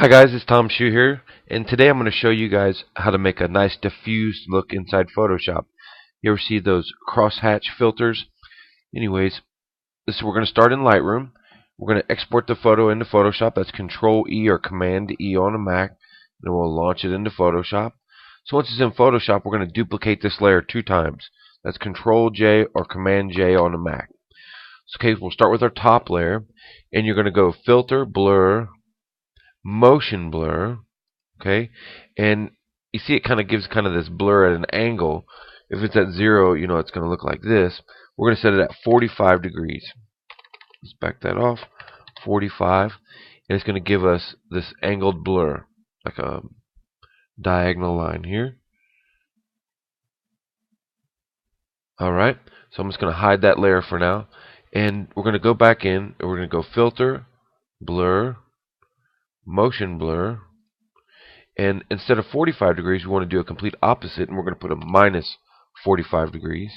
Hi guys, it's Tom Shu here, and today I'm going to show you guys how to make a nice diffused look inside Photoshop. You ever see those crosshatch filters? Anyways, we're going to start in Lightroom. We're going to export the photo into Photoshop. That's Control E or Command E on a Mac. Then we'll launch it into Photoshop. So once it's in Photoshop, we're going to duplicate this layer 2 times. That's Control J or Command J on a Mac. So, okay, we'll start with our top layer, and you're going to go Filter, Blur, Motion Blur, okay, and you see it kind of gives kind of this blur at an angle. If it's at 0, you know it's going to look like this. We're going to set it at 45 degrees. Let's back that off. 45, and it's going to give us this angled blur, like a diagonal line here. Alright, so I'm just going to hide that layer for now, and we're going to go back in, and we're going to go Filter, Blur, Motion Blur, and instead of 45 degrees we want to do a complete opposite, and we're going to put a minus 45 degrees,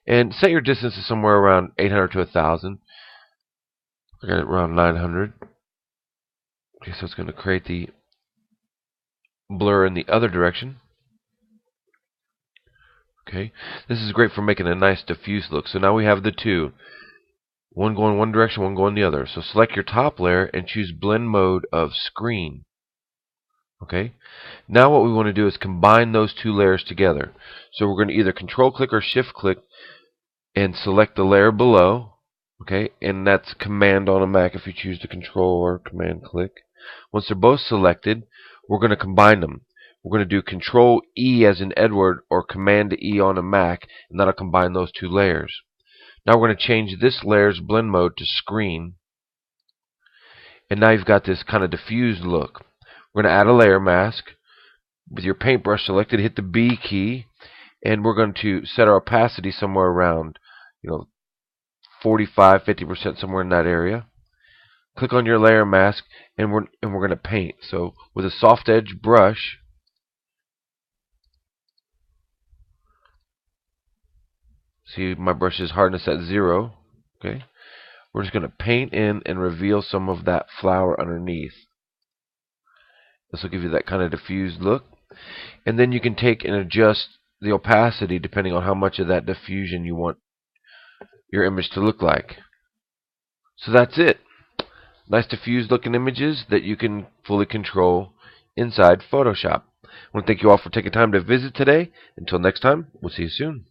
and set your distance to somewhere around 800 to 1000. I got it around 900. Okay, so it's going to create the blur in the other direction. Okay, this is great for making a nice diffuse look. So now we have the two, one going one direction, one going the other. So select your top layer and choose blend mode of screen. Okay, now what we want to do is combine those two layers together. So we're going to either control click or shift click and select the layer below. Okay, and that's Command on a Mac if you choose to control or Command click. Once they're both selected, we're going to combine them. We're going to do Control E as in Edward or Command E on a Mac, and that'll combine those two layers. Now we're going to change this layer's blend mode to screen, and now you've got this kind of diffused look. We're going to add a layer mask. With your paintbrush selected, hit the B key, and we're going to set our opacity somewhere around, 45, 50%, somewhere in that area. Click on your layer mask, and we're going to paint. So with a soft edge brush, see my brush's hardness at 0. Okay, we're just going to paint in and reveal some of that flower underneath. This will give you that kind of diffused look. And then you can take and adjust the opacity depending on how much of that diffusion you want your image to look like. So that's it. Nice diffused looking images that you can fully control inside Photoshop. I want to thank you all for taking time to visit today. Until next time, we'll see you soon.